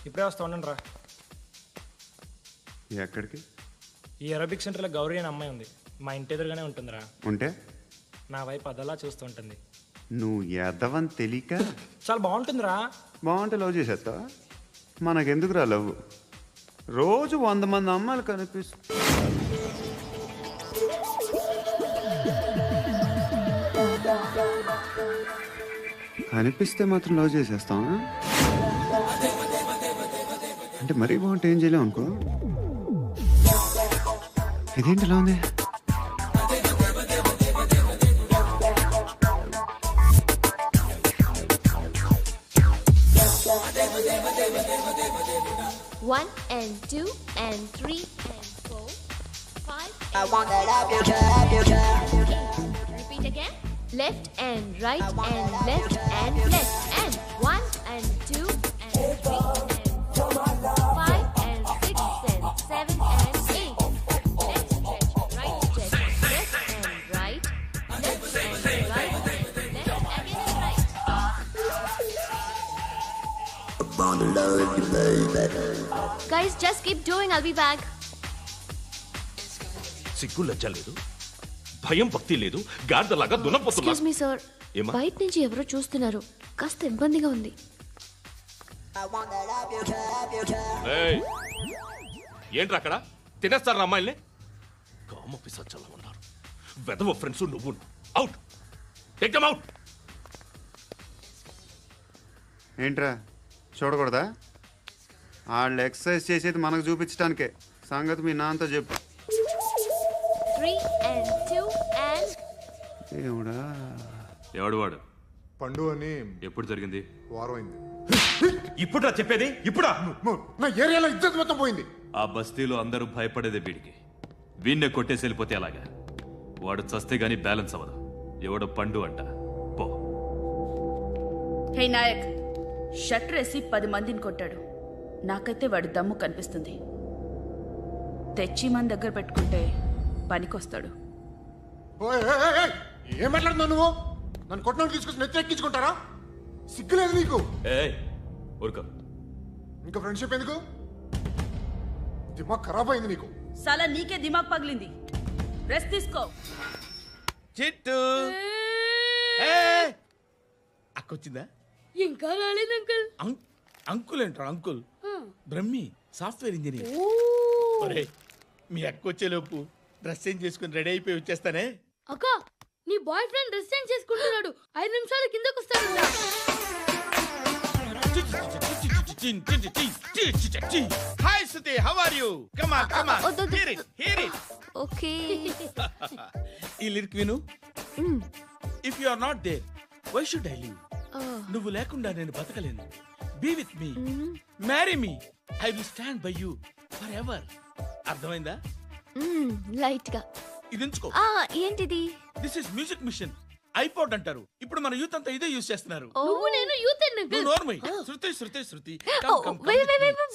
ఇప్పుడే వస్తా ఉండండి రా. ఎక్కడికి? ఈ అరబిక్ సెంటర్లో గౌరీ అనే అమ్మాయి ఉంది. మా ఇంటి ఎదురుగానే ఉంటుందిరా. ఉంటే నా వైపు అదలా చూస్తూ ఉంటుంది. నువ్వు ఎదవని తెలియక చాలా బాగుంటుందిరా. బాగుంటే లవ్ చేసేస్తావా? మనకెందుకురా లవ్? రోజు 100 మంది అమ్మాయిలు కనిపిస్తే మాత్రం లవ్ చేసేస్తాం. అంటే మరీ బాగుంటే ఏం చేయలేం అనుకో. ఇదేంటి ఇలా ఉంది? One and two and three and four, five. I wanna love you, Repeat again. Left and right and left and left and one and two and three and four, five and six and seven and eight. Left stretch, right stretch, left and right, left and right, left again right. Guys, just keep doing. I'll be back. సిగ్గు లజ్జ లేదు, భయం భక్తి లేదు, గాడిదలాగా దున్నపోతున్నా. Excuse me sir, ఏమా? బయట నుంచి ఎవరో చూస్తున్నారు, కాస్త ఇబ్బందిగా ఉంది. ఏయ్, ఏంట్రా అక్కడ తినేస్తారా అమ్మాయిల్ని? కామ పిశాచాలా ఉన్నారు. వెదవ ఫ్రెండ్స్ నువ్వు. Out, take them out. ఏంట్రా చూడకూడదా? వాళ్ళు ఎక్సర్సైజ్ చేసేది మనకు చూపించడానికే. సంగతి మీ నాన్నతో చెప్పు. 3 and 2 and ఏమిడా? ఎవడు వాడు? పండు అని ఎప్పుడు జరిగింది? వారం అయింది. ఇప్పుడా చెప్పేది? ఇప్పుడా? నా ఏరియాలో ఇద్దరు మొత్తం పోయింది. ఆ బస్తీలో అందరూ భయపడేదే వీడికి. వీణ్ణే కొట్టేసి వెళ్ళిపోతే అలాగా. వాడు చస్తే గానీ బ్యాలెన్స్ అవ్వదు. ఎవడో పండు అంట. పో. హే నాయక్, షట్టర్ వేసి 10 మందిని కొట్టాడు. నాకైతే వాడి దమ్ము కనిపిస్తుంది. తెచ్చి మన దగ్గర పెట్టుకుంటే పనికొస్తాడు. ఏం మాట్లాడుతున్నావు నువ్వు? నన్ను కొట్టడానికి తీసుకొచ్చి నెత్తి ఎక్కించుకుంటారా? సిగ్గులేదు నీకు? ఏయ్, ఊరుకో. ఇంకా ఫ్రెండ్షిప్ ఎందుకు? దిమాగ్ ఖరాబ్ అయింది నీకు. సాలా నీకే దిమాగ్ పగిలింది. రెస్ట్ తీసుకో. చిట్టు అక్కొచ్చిందా? ఇంకా రాలేదు అంకుల్. అంకుల్ ఏంట్రా అంకుల్? Brahmi software engineer. ఒరే, మీ అక్కొచ్చేలోపు డ్రెస్ చేంజ్ చేసుకుని రెడీ అయిపోయి వచ్చేస్తానే. అక్క, నీ బాయ్ ఫ్రెండ్ డ్రెస్ చేంజ్ చేసుకుంటున్నాడు. 5 నిమిషాలు కిందకు వస్తాడు. Hi Suthi, how are you? Come on come on, hear it hear it. Okay. ఈ లిరిక్ విను. If you are not there, why should I live? నువ్వు లేకుండా నేను బతకలేను. Be with me, marry me, I will stand by you forever. అర్థమైందా? Light గా. ఇది ఉంచుకో. ఏంటిది? This is music machine. IPod అంటారు. ఇప్పుడు మన యూత్ అంతా ఇదే యూజ్ చేస్తున్నారు. నువ్వు నేను యూత్ నువ్వు నోర్మై. శృతి శృతి శృతి.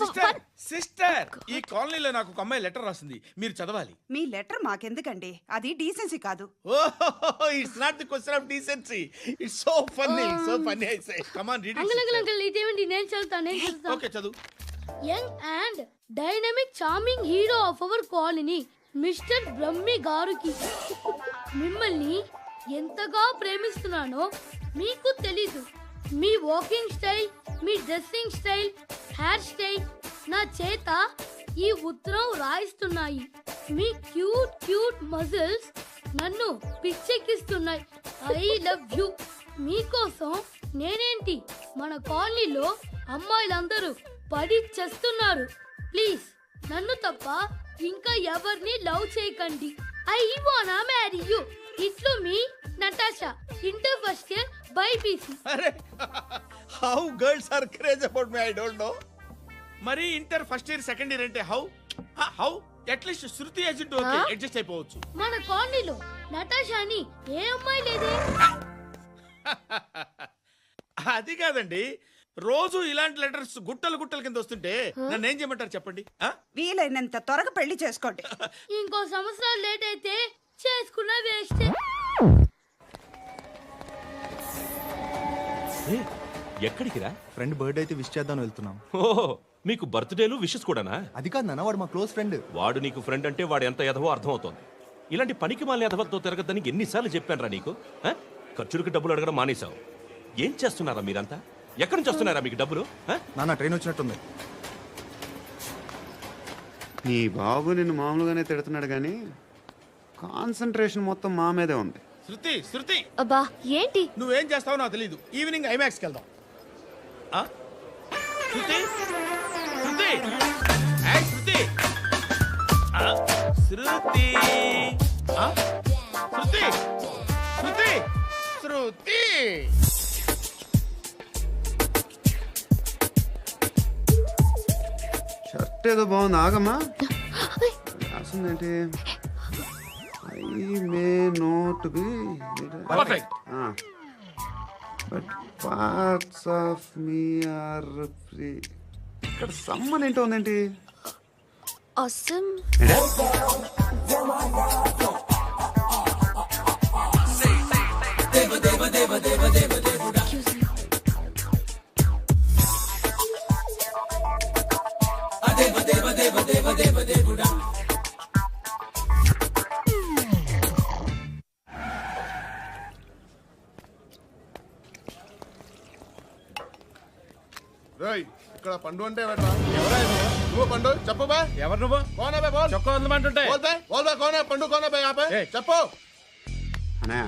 సిస్టర్, సిస్టర్, ఈ కాలనీలో నాకు ఒక అమ్మాయి లెటర్ రాసింది, మీరు చదవాలి. మీ లెటర్ మాకెందుకండి? అది డీసెన్సీ కాదు. Oh, it's not the question of decency. It's so funny, so funny. I say come on read it. Uncle ఇదేంటి? నేను చదువుతాను. ఓకే, చదువు. Young and dynamic charming hero of our colony mister Brahmi గారికి మిమ్మల్ని ఎంతగా ప్రేమిస్తున్నానో మీకు తెలీదు. మీ వాకింగ్ స్టైల్, మీ డ్రెస్సింగ్ స్టైల్, హెయిర్ స్టైల్ నా చేత ఈ ఉత్తరం రాయిస్తున్నాయి. మీ క్యూట్ క్యూట్ మజిల్స్ నన్ను పిచ్చెక్కిస్తున్నాయి. I love you. మీకోసం నేనేంటి, మన కాలనీలో అమ్మాయిలందరూ పడి చేస్తున్నారు. ప్లీజ్ నన్ను తప్ప ఇంకా ఎవరిని లవ్ చేయకండి. ఐ వానా మ్యారీ యూ. ఇట్లు మీ Natasha, inter first year BiPC. అరే, how girls are craze about me, I don't know. మరి inter first year second year అంటే how at least Shruti agent okay, adjust అయిపోవచ్చు. మన కాలనీలో నటాషా అని ఏ అమ్మాయి లేదే. అది కాదండి, రోజు ఇలాంటి లెటర్స్ గుట్టలు గుట్టల కింద వస్తుంటే నన్ను ఏం చేయమంటారు చెప్పండి? వీలైనంత త్వరగా పెళ్లి చేసుకోండి. ఇంకో సంవత్సరాలు లేట్ అయితే చేసుకున్న వేస్ట్. ఎక్కడికి రా? ఫ్రెండ్ బర్త్డే అయితే విష్ చేద్దాం వెళ్తున్నాం. ఓహో, మీకు బర్త్డేలు విషెస్ కూడానా? అది కాదు నాన్న, వాడు మా క్లోజ్ ఫ్రెండ్. వాడు నీకు ఫ్రెండ్ అంటే వాడు ఎంత ఎదవో అర్థమవుతోంది. ఇలాంటి పనికి మాలిన ఎదవలతో తిరగద్దని ఎన్నిసార్లు చెప్పానురా నీకు? ఆ? ఖర్చులకు డబ్బులు అడగడం మానేశావు. ఏం చేస్తున్నారా మీరంతా? ఎక్కడి నుంచి వస్తున్నారా మీకు డబ్బులు? నాన్న ట్రైన్ వచ్చినట్టుంది. నీ బాబు నిన్ను మామూలుగానే తిడుతున్నాడు కానీ కాన్సన్ట్రేషన్ మొత్తం మా మీదే ఉంది. శృతి శృతి, అబ్బా ఏంటి? నువ్వేం చేస్తావో నాకు తెలీదు. ఈవినింగ్ ఐమాక్స్కి వెళ్దాం. ఆ? శృతి శృతి, ఏయ్ శృతి, ఆ? శృతి, ఆ? శృతి శృతి శృతి. షర్ట్ ఏదో బాగుంది, ఆగమ్మా. రాసిందేంటి? I may not be perfect. But parts of me are free. ఇక్కడ సమ్మన్ ఏంటో ఉందేంటి? Awesome. రేయ్, ఇక్కడ పండు అంటే ఎవరా? నువ్వు పండు చెప్పు బే. ఎవరు నువ్వు? కోనే బే బోల్. చొక్కా వదలమంటుంటే బోల్ బే, బోల్ బే, కోనే పండు, కోనే బే ఆపే. చెప్పు. అనే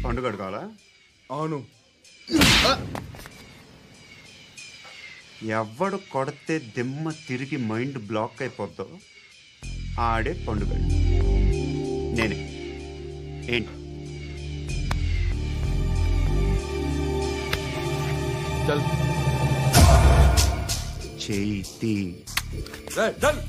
పండుగ కావాలా? అవును. ఎవడు కొడితే దిమ్మ తిరిగి మైండ్ బ్లాక్ అయిపోద్దో ఆడే పండుగ. నేనే. ఏంటి? చల్ చేతి చల్ చల్.